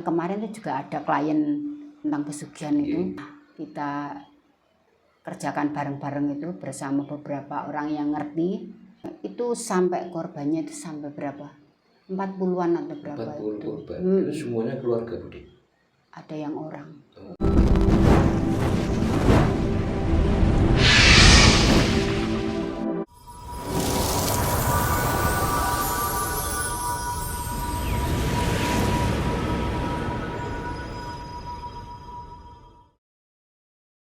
Kemarin itu juga ada klien tentang pesugihan itu, kita kerjakan bareng-bareng itu bersama beberapa orang yang ngerti. Itu sampai korbannya itu sampai berapa? 40-an atau berapa 40 itu. korban. Itu semuanya keluarga, Budi? Ada yang orang.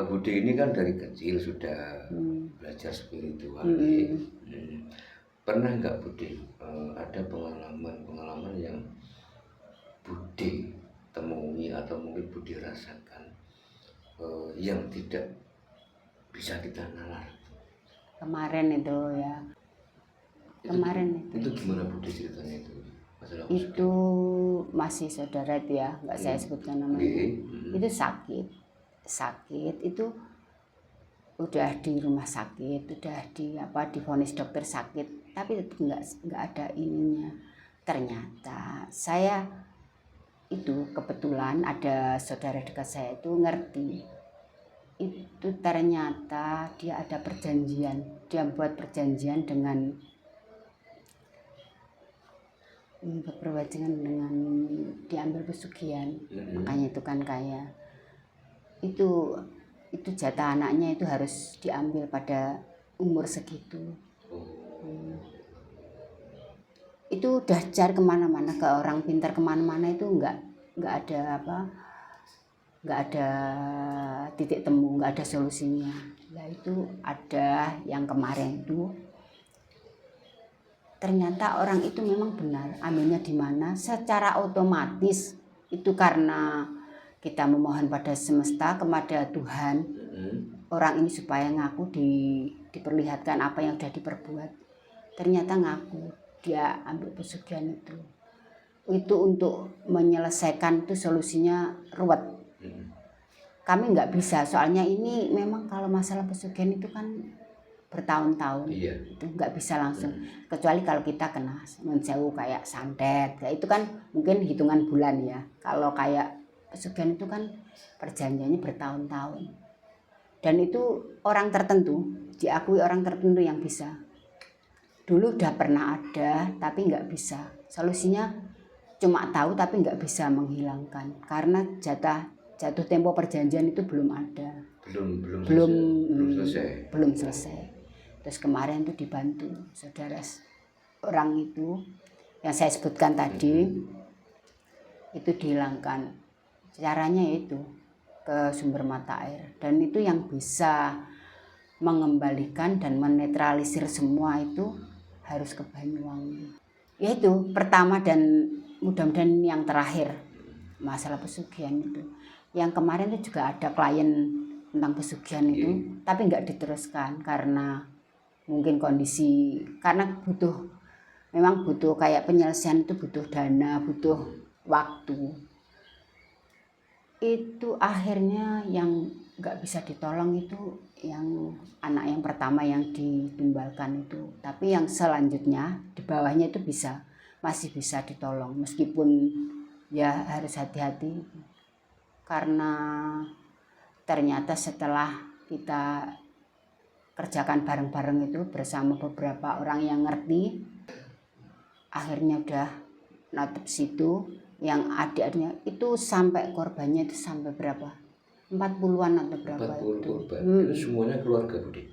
Budi ini kan dari kecil sudah belajar spiritual. Pernah nggak Budi ada pengalaman yang Budi temui atau mungkin Budi rasakan yang tidak bisa kita nalar? Kemarin itu ya. Itu gimana Budi ceritanya itu? Itu masih saudara itu ya, nggak saya sebutkan namanya. Itu sakit itu udah di rumah sakit, udah divonis dokter sakit, tapi tetap nggak ada ininya. Ternyata saya itu kebetulan ada saudara dekat saya itu ngerti. Itu ternyata dia ada perjanjian, dia buat perjanjian dengan diambil pesugihan, makanya itu kan kaya. Itu jatah anaknya itu harus diambil pada umur segitu. Itu udah cari kemana-mana, ke orang pintar kemana-mana itu nggak ada titik temu, nggak ada solusinya. Nah itu ada yang kemarin itu ternyata orang itu memang benar, ambilnya di mana secara otomatis itu karena kita memohon pada semesta, kepada Tuhan, orang ini supaya ngaku diperlihatkan apa yang sudah diperbuat. Ternyata ngaku dia ambil pesugihan itu untuk menyelesaikan itu solusinya ruwet. Kami nggak bisa, soalnya ini memang kalau masalah pesugihan itu kan bertahun-tahun, itu nggak bisa langsung. Kecuali kalau kita kena menjauh kayak santet, kayak itu kan mungkin hitungan bulan ya. Kalau kayak pesugihan itu kan perjanjiannya bertahun-tahun. Dan itu orang tertentu, diakui orang tertentu yang bisa. Dulu udah pernah ada, tapi nggak bisa. Solusinya cuma tahu tapi nggak bisa menghilangkan. Karena jatuh tempo perjanjian itu belum ada. Belum selesai. Terus kemarin itu dibantu saudara orang itu yang saya sebutkan tadi, itu dihilangkan. Caranya itu ke sumber mata air, dan itu yang bisa mengembalikan dan menetralisir semua itu harus ke Banyuwangi. Yaitu pertama dan mudah-mudahan yang terakhir masalah pesugihan itu. Yang kemarin itu juga ada klien tentang pesugihan itu, tapi nggak diteruskan karena mungkin kondisi, karena memang butuh kayak penyelesaian itu butuh dana, butuh waktu. Itu akhirnya yang nggak bisa ditolong itu yang anak yang pertama yang ditumbalkan itu, tapi yang selanjutnya di bawahnya itu masih bisa ditolong, meskipun ya harus hati-hati karena ternyata setelah kita kerjakan bareng-bareng itu bersama beberapa orang yang ngerti, akhirnya udah nutup situ. Yang adik-adiknya itu sampai korbannya itu sampai berapa? 40-an atau berapa 40 itu. Korban. Itu semuanya keluarga, Budi?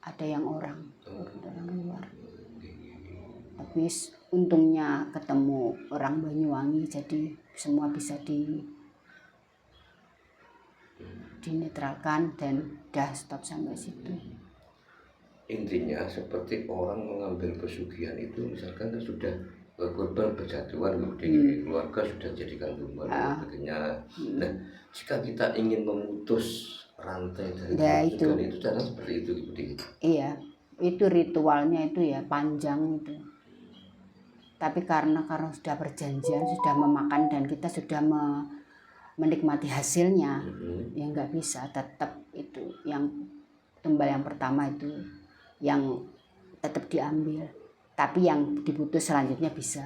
Ada yang orang luar. Tapi untungnya ketemu orang Banyuwangi, jadi semua bisa dinetralkan dan udah stop sampai situ. Intinya seperti orang mengambil pesugihan itu, misalkan sudah korban berjatuhan, kemudian keluarga sudah jadikan tumbal dan sebagainya. Nah, jika kita ingin memutus rantai dari pesugihan itu cara seperti itu, Budi? Iya, itu ritualnya itu ya panjang itu. Tapi karena sudah perjanjian, sudah memakan dan kita sudah menikmati hasilnya, ya nggak bisa. Tetap itu yang tumbal yang pertama itu yang tetap diambil, tapi yang diputus selanjutnya bisa.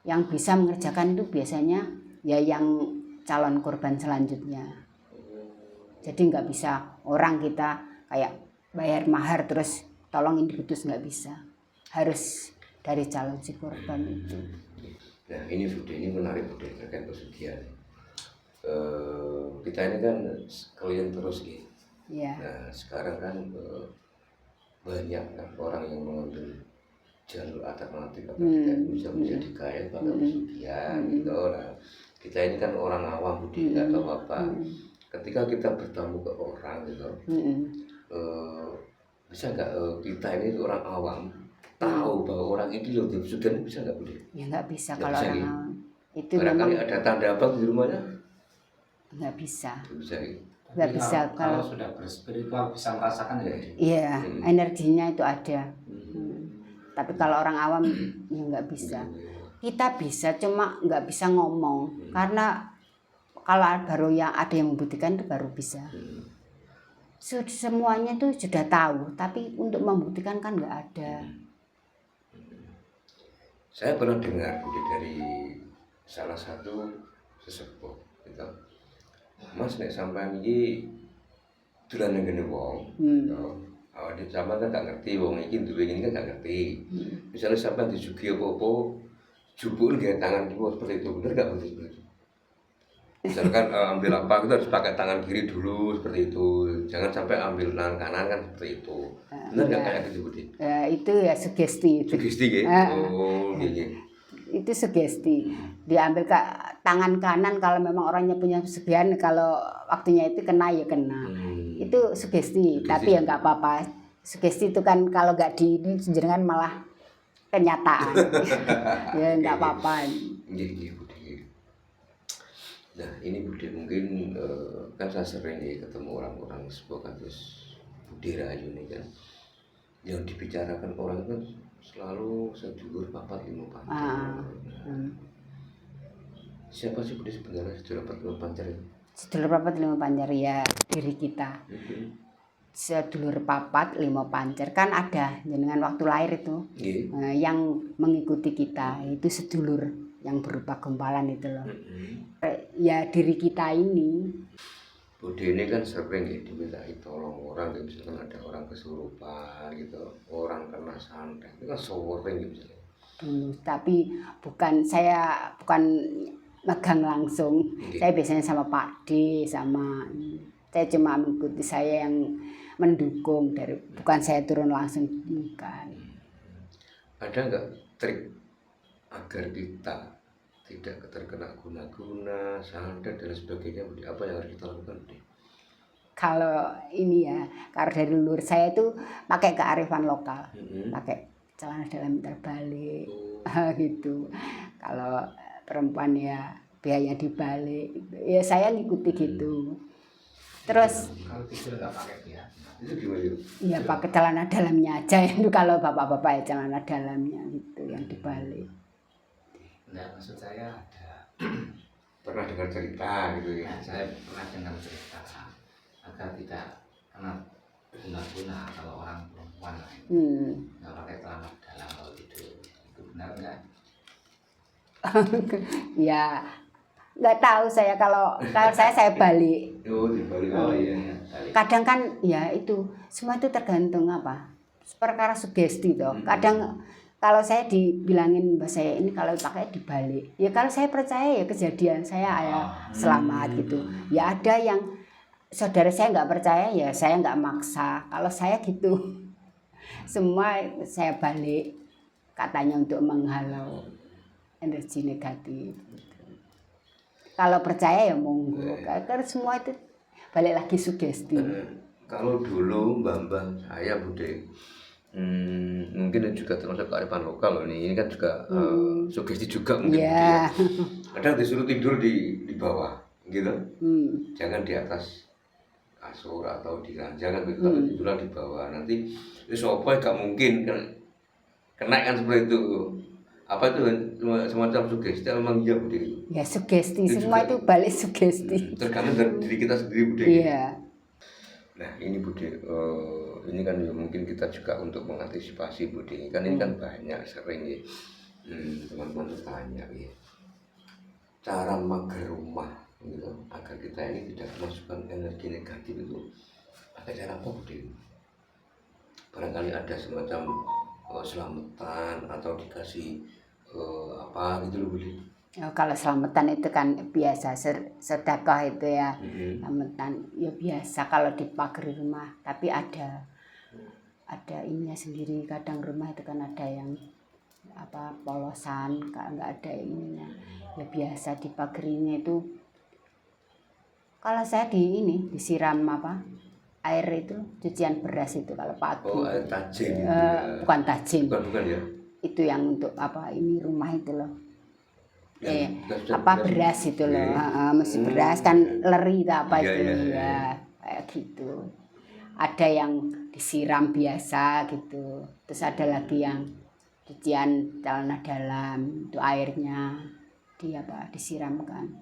Yang bisa mengerjakan itu biasanya ya yang calon korban selanjutnya. Jadi nggak bisa orang kita kayak bayar mahar terus tolong ini putus, nggak bisa. Harus dari calon si korban itu. Nah ini Bude, ini menarik Bude terkait pesugihan. Kita ini kan kalian terus gitu. Ya. Nah sekarang kan banyak kan orang yang mengambil jalur alternatif bisa menjadi kaya pakai pesugihan gitu. Nah, kita ini kan orang awam Bude, nggak tahu apa. Ketika kita bertamu ke orang gitu, bisa nggak kita ini orang awam tahu bahwa orang itu yang pesugihan, bisa nggak Bude? Ya nggak bisa Nggak kalau bisa, orang gitu. awam. Itu Barangkali memang ada tanda apa di rumahnya? nggak bisa. Nggak bisa gitu. Nggak bisa kalau sudah berspiritual bisa merasakan ya. Iya, energinya itu ada. Tapi kalau orang awam ya nggak bisa. Kita bisa, cuma nggak bisa ngomong. Karena kalau baru yang ada yang membuktikan itu baru bisa. Semuanya itu sudah tahu, tapi untuk membuktikan kan nggak ada. Saya pernah dengar Bude dari salah satu sesepuh gitu. Mas nek sampean iki dolan ngene wong. Awake sampean kan gak ngerti wong iki duwe ini kan gak ngerti. Misalnya sampean disugi apa-apa, jupuk nggak tangan kiwa seperti itu, bener gak begitu? Misalkan ambil apa kita harus pakai tangan kiri dulu seperti itu, jangan sampai ambil tangan kanan kan seperti itu. Bener nggak kayak gitu Bude? Itu ya sugesti itu. Sugesti gitu. Oh, gitu. Itu sugesti. Diambil ke tangan kanan kalau memang orangnya punya pesugihan, kalau waktunya itu kena ya kena. Itu sugesti, tapi ya nggak apa-apa. Sugesti itu kan kalau nggak ini jenengan malah kenyataan. Ya nggak apa-apa. Iya Bude. Nah ini Bude mungkin kan saya sering ya ketemu orang-orang sebuah kasus Bude Rahayu ini kan, yang dibicarakan orang kan selalu sedulur papat lima pancer. Siapa sih Bude sebenarnya sedulur papat lima pancer? Sedulur papat lima pancer ya diri kita. Sedulur papat lima pancer kan ada jenengan waktu lahir itu. Yang mengikuti kita itu sedulur yang berupa gumpalan itu loh. Ya diri kita ini. Bude ini kan sering ya dimintai tolong orang, misalkan ada orang kesurupan gitu, orang kena santet, itu kan sering gitu. Dulu, tapi saya bukan megang langsung. Saya biasanya sama Pak D, saya cuma mengikuti, saya yang mendukung, bukan saya turun langsung, bukan. Ada nggak trik agar kita tidak terkena guna-guna, santet dan sebagainya? Apa yang harus kita lakukan? Kalau ini ya, kalau dari leluhur saya itu pakai kearifan lokal, pakai celana dalam terbalik, gitu. Kalau perempuan ya biaya dibalik, ya saya ngikuti gitu. Terus Kalau tidur nggak pakai ya. Itu gimana itu? Ya pakai celana dalamnya aja itu, kalau bapak-bapak ya celana dalamnya gitu yang dibalik. Nah, maksud saya ada Pernah dengar cerita gitu ya? Nah, saya pernah dengar cerita agar tidak kena guna-guna kalau orang perempuan nggak pakai celana dalam kalau tidur, itu benar nggak? Ya nggak tahu saya, kalau saya balik. Oh, dibalik. Oh iya. Kadang kan ya itu semua itu tergantung apa perkara sugesti toh. Kadang kalau saya dibilangin mbak saya ini kalau pakai dibalik, ya kalau saya percaya ya kejadian saya ya selamat gitu. Ya ada yang saudara saya nggak percaya, ya saya nggak maksa. Kalau saya gitu semua saya balik, katanya untuk menghalau energi negatif. Kalau percaya ya monggo, karena semua itu balik lagi sugesti. Kalau dulu mbah-mbah saya Bude, mungkin juga termasuk kearifan lokal loh ini kan juga sugesti juga mungkin. Yeah. Kadang disuruh tidur di bawah gitu, jangan di atas kasur atau di ranjang, gitu, tapi tidurlah di bawah. Nanti sopo gak mungkin kena kan seperti itu. Apa itu semacam sugesti? Memang iya Bude? Ya sugesti, Itu semua juga, itu balik sugesti. tergantung dari diri kita sendiri Bude. Iya. Nah ini Bude, ini kan ya mungkin kita juga untuk mengantisipasi Bude, kan ini kan banyak sering ya Teman-teman tuh tanya ya, cara mager rumah gitu agar kita ini tidak memasukkan energi negatif itu pakai cara apa Budi? Barangkali ada semacam selamatan atau dikasih apa gitu loh Budi? Ya, kalau selamatan itu kan biasa sedekah itu ya. Selamatan ya biasa kalau di pagar rumah, tapi ada ininya sendiri. Kadang rumah itu kan ada yang apa polosan, nggak ada ininya. Ya biasa di pagarinya itu. Kalau saya disiram apa air itu cucian beras itu kalau pagi. Oh, air tajin gitu ya. Bukan tajin. Bukan ya. Itu yang untuk apa ini rumah itu loh. Apa beras itu loh. Mesti beras kan leri apa itu ya. Kayak gitu. Ada yang disiram biasa gitu. Terus ada lagi yang cucian celana dalam itu airnya disiramkan.